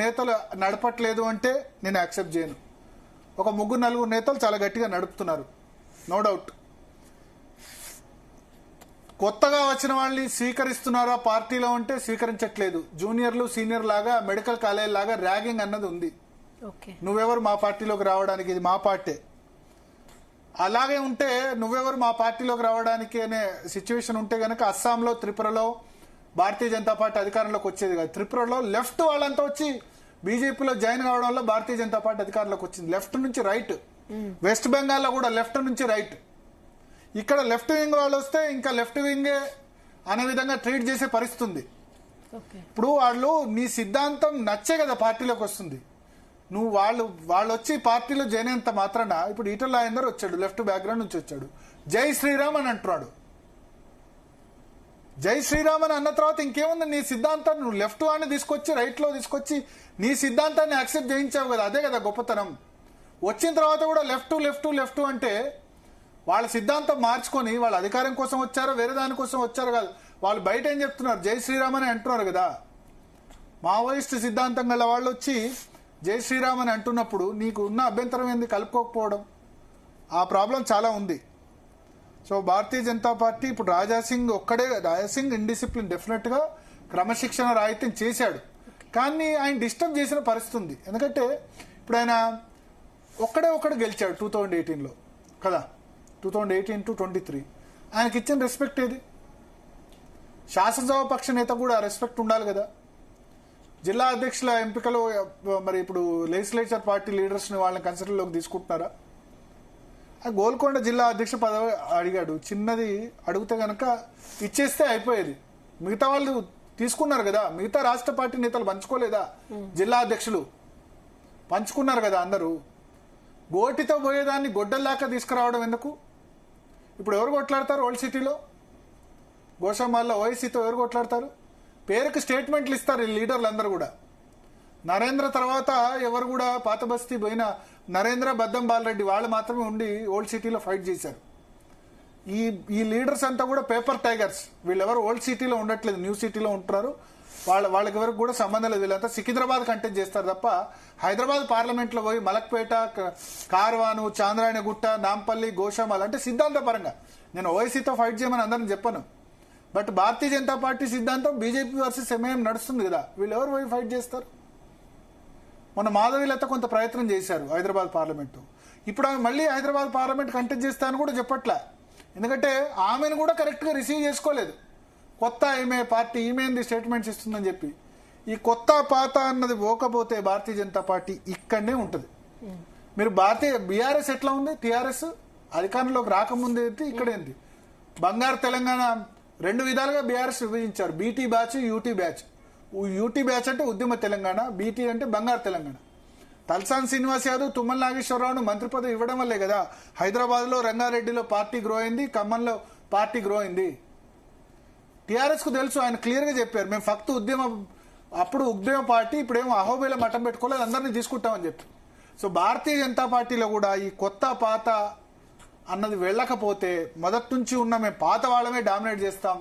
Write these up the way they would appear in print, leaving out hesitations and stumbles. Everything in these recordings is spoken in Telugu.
నేతలు నడపట్లేదు అంటే నేను యాక్సెప్ట్ చేయను. ఒక 3-4 నేతలు చాలా గట్టిగా నడుపుతున్నారు, నో డౌట్. కొత్తగా వచ్చిన వాళ్ళని స్వీకరిస్తున్నారా పార్టీలో అంటే స్వీకరించట్లేదు. జూనియర్లు సీనియర్ లాగా మెడికల్ కాలేజ్ లాగా ర్యాగింగ్ అన్నది ఉంది. నువ్వెవరు మా పార్టీలోకి రావడానికి, ఇది మా పార్టీ. అలాగే ఉంటే నువ్వెవరు మా పార్టీలోకి రావడానికి అనే సిచ్యువేషన్ ఉంటే గనక అస్సాంలో, త్రిపురలో భారతీయ జనతా పార్టీ అధికారంలోకి వచ్చేది కాదు. త్రిపురలో లెఫ్ట్ వాళ్ళంతా వచ్చి బీజేపీలో జాయిన్ కావడం వల్ల భారతీయ జనతా పార్టీ అధికారంలోకి వచ్చింది. లెఫ్ట్ నుంచి రైట్. వెస్ట్ బెంగాల్లో కూడా లెఫ్ట్ నుంచి రైట్. ఇక్కడ లెఫ్ట్ వింగ్ వాళ్ళు వస్తే ఇంకా లెఫ్ట్ వింగే అనే విధంగా ట్రీట్ చేసే పరిస్థితి ఉంది. ఇప్పుడు వాళ్ళు నీ సిద్ధాంతం నచ్చే కదా పార్టీలోకి వస్తుంది. నువ్వు వాళ్ళు వచ్చి పార్టీలో జాయిన్ అయినంత మాత్రాన ఇప్పుడు ఈటల రాజేందర్ వచ్చాడు, లెఫ్ట్ బ్యాక్గ్రౌండ్ నుంచి వచ్చాడు, జై శ్రీరామ్ అని అంటున్నాడు. జై శ్రీరామ్ అని అన్న తర్వాత ఇంకేముంది, నీ సిద్ధాంతాన్ని నువ్వు లెఫ్ట్ వాడిని తీసుకొచ్చి రైట్ లో తీసుకొచ్చి నీ సిద్ధాంతాన్ని యాక్సెప్ట్ చేయించావు కదా, అదే కదా గొప్పతనం. వచ్చిన తర్వాత కూడా లెఫ్ట్ లెఫ్ట్ లెఫ్ట్ అంటే వాళ్ళ సిద్ధాంతం మార్చుకొని వాళ్ళ అధికారం కోసం వచ్చారో వేరే దానికోసం వచ్చారో కాదు. వాళ్ళు బయట ఏం చెప్తున్నారు, జై శ్రీరామ్ అని అంటున్నారు కదా. మావోయిస్ట్ సిద్ధాంతం గల వాళ్ళు వచ్చి జై శ్రీరామ్ అని అంటున్నప్పుడు నీకు ఉన్న అభ్యంతరం ఏంది కలుపుకోకపోవడం? ఆ ప్రాబ్లం చాలా ఉంది. సో భారతీయ జనతా పార్టీ ఇప్పుడు రాజాసింగ్ ఇండిసిప్లిన్ డెఫినెట్ గా క్రమశిక్షణ రాహిత్యం చేశాడు, కానీ ఆయన డిస్టర్బ్ చేసిన పరిస్థితి ఉంది. ఎందుకంటే ఇప్పుడు ఆయన ఒక్కడే గెలిచాడు 2018లో కదా, 2018 to 23 ఆయనకి ఇచ్చిన రెస్పెక్ట్ ఏది? శాసనసభ పక్ష నేత కూడా రెస్పెక్ట్ ఉండాలి కదా. జిల్లా అధ్యక్షుల ఎంపికలో మరి ఇప్పుడు లెజిస్లేచర్ పార్టీ లీడర్స్ ని వాళ్ళని కన్సిడర్లోకి తీసుకుంటున్నారా? గోల్కొండ జిల్లా అధ్యక్ష పదవి అడిగాడు, చిన్నది అడిగితే గనక ఇచ్చేస్తే అయిపోయేది. మిగతా వాళ్ళు తీసుకున్నారు కదా, మిగతా రాష్ట్ర పార్టీ నేతలు పంచుకోలేదా? జిల్లా అధ్యక్షులు పంచుకున్నారు కదా అందరూ. గోటితో పోయేదాన్ని గొడ్డల్లాక తీసుకురావడం ఎందుకు? ఇప్పుడు ఎవరు కొట్లాడతారు ఓల్డ్ సిటీలో? గోషామాల్లో ఓఎస్సీతో ఎవరు కొట్లాడతారు? పేరుకి స్టేట్మెంట్లు ఇస్తారు ఈ లీడర్లు అందరూ కూడా. నరేంద్ర తర్వాత ఎవరు కూడా పాత బస్తీ పోయిన నరేంద్ర, బద్దం బాలరెడ్డి వాళ్ళు మాత్రమే ఉండి ఓల్డ్ సిటీలో ఫైట్ చేశారు. ఈ లీడర్స్ అంతా కూడా పేపర్ టైగర్స్. వీళ్ళెవరు ఓల్డ్ సిటీలో ఉండట్లేదు, న్యూ సిటీలో ఉంటున్నారు. వాళ్ళకి ఎవరికి కూడా సంబంధం లేదు. వీళ్ళంతా సికింద్రాబాద్ కంటెస్ట్ చేస్తారు తప్ప హైదరాబాద్ పార్లమెంట్ లో పోయి మలక్పేట, కార్వాను, చాంద్రాయణగుట్ట, నాంపల్లి, గోషామాల్ అంటే సిద్ధాంత పరంగా నేను ఓవైసీతో ఫైట్ చేయమని అందరిని చెప్పను. బట్ భారతీయ జనతా పార్టీ సిద్ధాంతం బీజేపీ వర్సెస్ ఎంఐఎం నడుస్తుంది కదా, వీళ్ళు ఎవరు పోయి ఫైట్ చేస్తారు? మొన్న మాధవీలత కొంత ప్రయత్నం చేశారు హైదరాబాద్ పార్లమెంట్. ఇప్పుడు ఆమె మళ్ళీ హైదరాబాద్ పార్లమెంట్ కంటెస్ట్ చేస్తానని కూడా చెప్పట్లే. ఎందుకంటే ఆమెను కూడా కరెక్ట్ గా రిసీవ్ చేసుకోలేదు. కొత్త పార్టీ ఈమె స్టేట్మెంట్స్ ఇస్తుందని చెప్పి ఈ కొత్త పాత అన్నది పోకపోతే భారతీయ జనతా పార్టీ ఇక్కడనే ఉంటుంది. మీరు బీఆర్ఎస్ ఎట్లా ఉంది? టీఆర్ఎస్ అధికారంలోకి రాకముందే ఇక్కడేంది? బంగారు తెలంగాణ రెండు విధాలుగా బీఆర్ఎస్ విభజించారు, BT batch, UT batch. UT batch అంటే ఉద్యమ తెలంగాణ, బీటీ అంటే బంగారు తెలంగాణ. తలసాని శ్రీనివాస్ యాదవ్, తుమ్మల నాగేశ్వరరావును మంత్రి పదవి ఇవ్వడం వల్లే కదా హైదరాబాద్ లో, రంగారెడ్డిలో పార్టీ గ్రో అయింది, ఖమ్మంలో పార్టీ గ్రో అయింది. టీఆర్ఎస్ కు తెలుసు, ఆయన క్లియర్ గా చెప్పారు, మేము ఫక్త్ అప్పుడు ఉద్యమ పార్టీ, ఇప్పుడేమో అహోబేల మఠం పెట్టుకోలేదు, అందరినీ తీసుకుంటామని చెప్పి. సో భారతీయ జనతా పార్టీలో కూడా ఈ కొత్త పాత అన్నది వెళ్ళకపోతే మొదటి నుంచి ఉన్న మేము పాత వాళ్ళమే డామినేట్ చేస్తాం,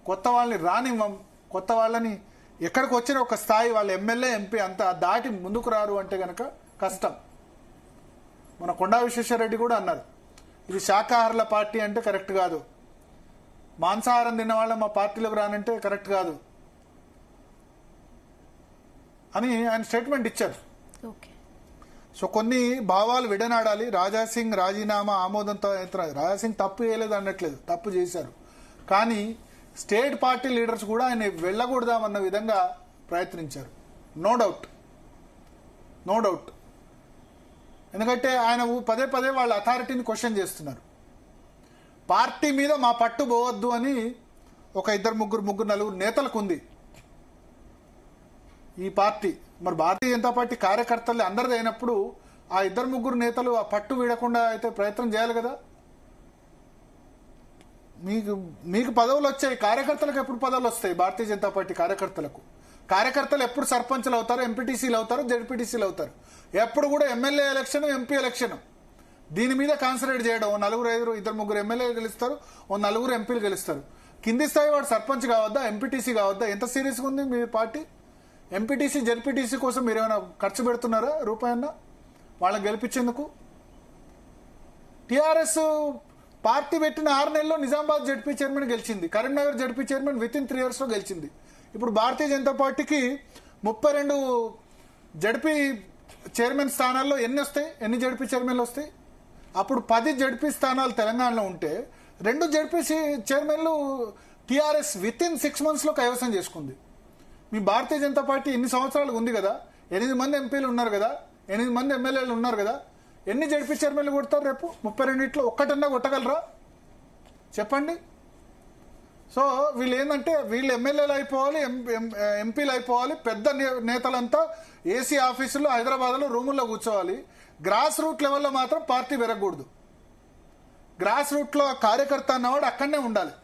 కొత్త వాళ్ళని రానివ్వం, కొత్త వాళ్ళని ఎక్కడికి వచ్చిన ఒక స్థాయి వాళ్ళ ఎమ్మెల్యే, ఎంపీ అంతా దాటి ముందుకు రారు అంటే గనక కష్టం. మన కొండా విశ్వేశ్వరరెడ్డి కూడా అన్నారు, ఇది శాకాహారుల పార్టీ అంటే కరెక్ట్ కాదు, మాంసాహారం తిన్న వాళ్ళ మా పార్టీలోకి రానంటే కరెక్ట్ కాదు అని ఆయన స్టేట్మెంట్ ఇచ్చారు. సో కొన్ని భావాలు విడనాడాలి. రాజాసింగ్ రాజీనామా ఆమోదంతో, రాజాసింగ్ తప్పు చేయలేదు అనట్లేదు, తప్పు చేశారు, కానీ స్టేట్ పార్టీ లీడర్స్ కూడా ఆయన వెళ్ళకూడదామన్న విధంగా ప్రయత్నించారు. No doubt. ఎందుకంటే ఆయన పదే పదే వాళ్ళ అథారిటీని క్వశ్చన్ చేస్తున్నారు. పార్టీ మీద మా పట్టు పోవద్దు అని ఒక ఇద్దరు ముగ్గురు నలుగురు నేతలకు ఉంది ఈ పార్టీ. మరి భారతీయ జనతా పార్టీ కార్యకర్తలు అందరిది అయినప్పుడు ఆ ఇద్దరు ముగ్గురు నేతలు ఆ పట్టు వీడకుండా అయితే ప్రయత్నం చేయాలి కదా. మీకు పదవులు వచ్చాయి, కార్యకర్తలకు ఎప్పుడు పదవులు వస్తాయి? భారతీయ జనతా పార్టీ కార్యకర్తలు ఎప్పుడు సర్పంచ్లు అవుతారు, ఎంపీటీసీలు అవుతారు, జెడ్పీటీసీలు అవుతారు. ఎప్పుడు కూడా ఎమ్మెల్యే ఎలక్షన్, ఎంపీ ఎలక్షన్, దీని మీద కాన్సన్ట్రేట్ చేయడం. ఇద్దరు ముగ్గురు ఎమ్మెల్యేలు గెలుస్తారు, నలుగురు ఎంపీలు గెలుస్తారు. కింది స్థాయి వాడు సర్పంచ్ కావద్దా, ఎంపీటీసీ కావద్దా? ఎంత సీరియస్గా ఉంది మీ పార్టీ? ఎంపీటీసీ జెడ్పీటీసీ కోసం మీరు ఏమైనా ఖర్చు పెడుతున్నారా రూపాయన్నా వాళ్ళని గెలిపించేందుకు? టీఆర్ఎస్ పార్టీ పెట్టిన 6 నెలల్లో నిజామాబాద్ జడ్పీ చైర్మన్ గెలిచింది, Karimnagar ZP chairman with-in 3 years గెలిచింది. ఇప్పుడు భారతీయ జనతా పార్టీకి 32 జడ్పీ చైర్మన్ స్థానాల్లో ఎన్ని జడ్పీ చైర్మన్లు వస్తాయి? అప్పుడు 10 జడ్పీ స్థానాలు తెలంగాణలో ఉంటే 2 జడ్పీ చైర్మన్లు టీఆర్ఎస్ విత్-ఇన్ 6 months కైవసం చేసుకుంది. మీ భారతీయ జనతా పార్టీ ఇన్ని సంవత్సరాలు ఉంది కదా, 8 మంది ఎంపీలు ఉన్నారు కదా, 8 మంది ఎమ్మెల్యేలు ఉన్నారు కదా, ఎన్ని జడ్పీ చైర్మన్లు కొడతారు రేపు? 32లో ఒక్కటన్నా కొట్టగలరా చెప్పండి? సో వీళ్ళు ఏంటంటే వీళ్ళు ఎమ్మెల్యేలు అయిపోవాలి, ఎంపీలు అయిపోవాలి, పెద్ద నేతలంతా ఏసీ ఆఫీసుల్లో హైదరాబాద్లో రూముల్లో కూర్చోవాలి. గ్రాస్ రూట్ లెవెల్లో మాత్రం పార్టీ పెరగకూడదు. గ్రాస్ రూట్లో కార్యకర్త అన్నవాడు అక్కడనే ఉండాలి.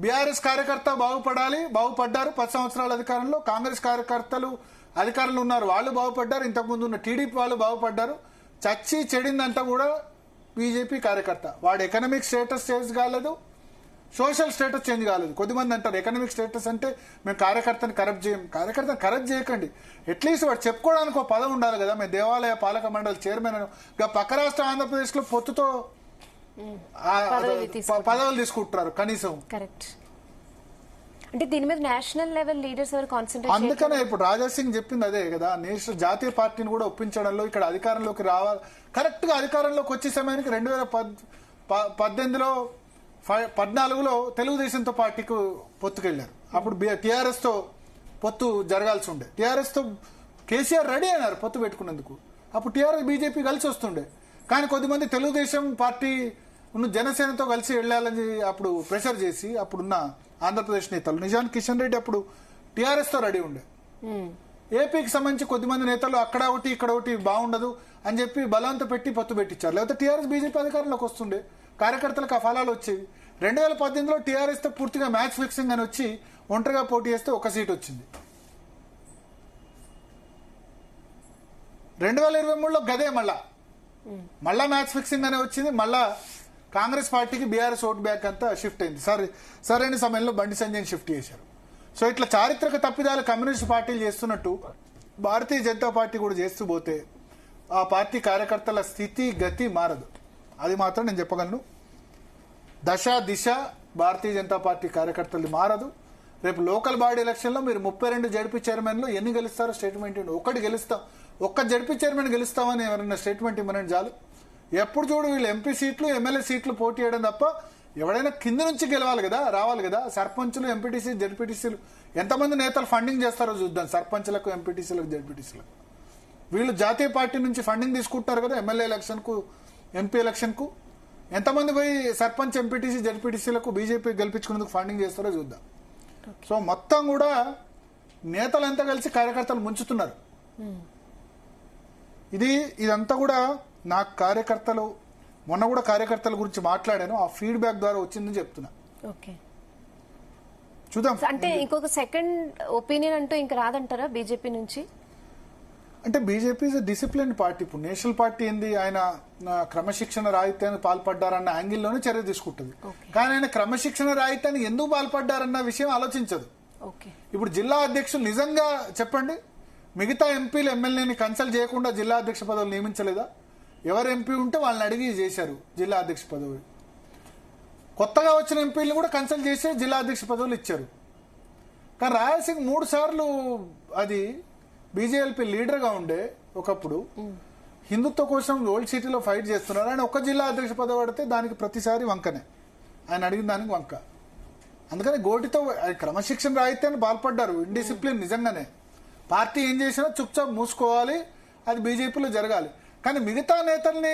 బీఆర్ఎస్ కార్యకర్త బాగుపడ్డారు 10 సంవత్సరాల అధికారంలో. కాంగ్రెస్ కార్యకర్తలు అధికారంలో ఉన్నారు, వాళ్ళు బాగుపడ్డారు. ఇంతకుముందు ఉన్న టీడీపీ వాళ్ళు బాగుపడ్డారు. చచ్చి చెడిందంతా కూడా బీజేపీ కార్యకర్త. వాడు ఎకనామిక్ స్టేటస్ చేంజ్ కాలేదు, సోషల్ స్టేటస్ చేంజ్ కాలేదు. కొద్దిమంది అంటారు ఎకనామిక్ స్టేటస్ అంటే మేము కార్యకర్తని కరప్ట్ చేయం. కార్యకర్తను కరప్ట్ చేయకండి, అట్లీస్ట్ వాడు చెప్పుకోవడానికి ఒక పదం ఉండాలి కదా. మేము దేవాలయ పాలక మండలి చైర్మన్ ఇంకా పక్క రాష్ట్ర ఆంధ్రప్రదేశ్లో పొత్తుతో పదవులు తీసుకుంటున్నారు కనీసం. కరెక్ట్. అంటే దీని మీద నేషనల్ లెవెల్ లీడర్స్ ఎవరు కాన్సంట్రేట్? అందుకనే ఇప్పుడు రాజా సింగ్ చెప్పింది అదే కదా, నేషనల్ జాతీయ పార్టీని కూడా ఒప్పించడంలో ఇక్కడ అధికారంలోకి రావాలి. కరెక్ట్ గా అధికారంలోకి వచ్చే సమయానికి 2018లో 14లో తెలుగుదేశంతో పార్టీకి పొత్తుకెళ్లారు. అప్పుడు టీఆర్ఎస్ తో పొత్తు జరగాల్సి ఉండే. టీఆర్ఎస్ తో కేసీఆర్ రెడీ అయినారు పొత్తు పెట్టుకున్నందుకు. అప్పుడు టీఆర్ఎస్ బీజేపీ కలిసి వస్తుండే. కానీ కొద్దిమంది తెలుగుదేశం పార్టీ జనసేనతో కలిసి వెళ్లాలని అప్పుడు ప్రెషర్ చేసి అప్పుడున్న ఆంధ్రప్రదేశ్ నేతలు, నిజానికి కిషన్ రెడ్డి అప్పుడు టీఆర్ఎస్ తో రెడీ ఉండే. ఏపీకి సంబంధించి కొద్దిమంది నేతలు అక్కడ ఒకటి ఇక్కడ ఒకటి బాగుండదు అని చెప్పి బలవంత పెట్టి పొత్తు పెట్టించారు. లేకపోతే టీఆర్ఎస్ బీజేపీ అధికారంలోకి వస్తుండే, కార్యకర్తలకు ఆ ఫలాలు వచ్చేవి. 2018లో టీఆర్ఎస్ తో పూర్తిగా మ్యాచ్ ఫిక్సింగ్ అని వచ్చి ఒంటరిగా పోటీ చేస్తే 1 సీట్ వచ్చింది. 2023లో గదే మళ్ళా మ్యాచ్ ఫిక్సింగ్ అనే వచ్చింది. మళ్ళా కాంగ్రెస్ పార్టీకి బీఆర్ఎస్ ఓట్ బ్యాక్ అంతా షిఫ్ట్ అయింది. సరైన సమయంలో బండి సంజయ్ షిఫ్ట్ చేశారు. సో ఇట్లా చారిత్రక తప్పిదాలు కమ్యూనిస్ట్ పార్టీలు చేస్తున్నట్టు భారతీయ జనతా పార్టీ కూడా చేస్తూ పోతే ఆ పార్టీ కార్యకర్తల స్థితి గతి మారదు. అది మాత్రం నేను చెప్పగలను. దశ దిశ భారతీయ జనతా పార్టీ కార్యకర్తలు మారదు. రేపు లోకల్ బాడీ ఎలక్షన్లో మీరు 32 జడ్పీ చైర్మన్లు ఎన్ని గెలుస్తారో స్టేట్మెంట్ ఇవ్వండి. ఒకటి గెలుస్తాం, ఒక్క జడ్పీ చైర్మన్ గెలుస్తామని ఎవరైనా స్టేట్మెంట్ ఇవ్వనండి చాలు. ఎప్పుడు చూడు వీళ్ళు ఎంపీ సీట్లు ఎమ్మెల్యే సీట్లు పోటీ చేయడం తప్ప ఎవడైనా కింద నుంచి గెలవాలి కదా, రావాలి కదా. సర్పంచులు ఎంపీటీసీ జడ్పీటీసీలు ఎంతమంది నేతలు ఫండింగ్ చేస్తారో చూద్దాం. సర్పంచ్లకు ఎంపీటీసీలకు జడ్పీటీసీలకు వీళ్ళు జాతీయ పార్టీ నుంచి ఫండింగ్ తీసుకుంటారు కదా. ఎమ్మెల్యే ఎలక్షన్కు ఎంపీ ఎలక్షన్కు ఎంతమంది పోయి సర్పంచ్ ఎంపీటీసీ జడ్పీటీసీలకు బీజేపీ గెలిపించుకునేందుకు ఫండింగ్ చేస్తారో చూద్దాం. సో మొత్తం కూడా నేతలంతా కలిసి కార్యకర్తలు ముంచుతున్నారు. ఇదంతా కూడా నాకు కార్యకర్తలు మొన్న కూడా కార్యకర్తల గురించి మాట్లాడాను, ఆ ఫీడ్బ్యాక్ ద్వారా వచ్చిందని చెప్తున్నా. చూద్దాం. అంటే ఇంకొక సెకండ్ ఒపీనియన్ అంటూ ఇంకా రాదంటారా బీజేపీ నుంచి? అంటే బీజేపీ ఇస్ డిసిప్లిన్ పార్టీ. ఇప్పుడు నేషనల్ పార్టీ ఏంది, ఆయన క్రమశిక్షణ రాహిత్యానికి పాల్పడ్డారన్న యాంగిల్లోనే చర్య తీసుకుంటుంది. కానీ ఆయన క్రమశిక్షణ రాహిత్యానికి ఎందుకు పాల్పడ్డారన్న విషయం ఆలోచించదు. ఇప్పుడు జిల్లా అధ్యక్షులు నిజంగా చెప్పండి, మిగతా ఎంపీలు ఎమ్మెల్యేని కన్సల్ట్ చేయకుండా జిల్లా అధ్యక్ష పదవులు నియమించలేదా? ఎవరు ఎంపీ ఉంటే వాళ్ళని అడిగి చేశారు జిల్లా అధ్యక్ష పదవి. కొత్తగా వచ్చిన ఎంపీలను కూడా కన్సల్ట్ చేసి జిల్లా అధ్యక్ష పదవులు ఇచ్చారు. కానీ రాయలసీమ 3 సార్లు అది బీజేఎల్పీ లీడర్గా ఉండే ఒకప్పుడు హిందుత్వ కోసం ఓల్డ్ సిటీలో ఫైట్ చేస్తున్నారు. ఆయన ఒక్క జిల్లా అధ్యక్ష పదవి పడితే దానికి ప్రతిసారి వంకనే, ఆయన అడిగిన దానికి వంక. అందుకని గోటితో క్రమశిక్షణ రాహిత్యాన్ని పాల్పడ్డారు. ఇండిసిప్లిన్ నిజంగానే. పార్టీ ఏం చేసినా చుప్చాప్ మూసుకోవాలి, అది బీజేపీలో జరగాలి. కానీ మిగతా నేతల్ని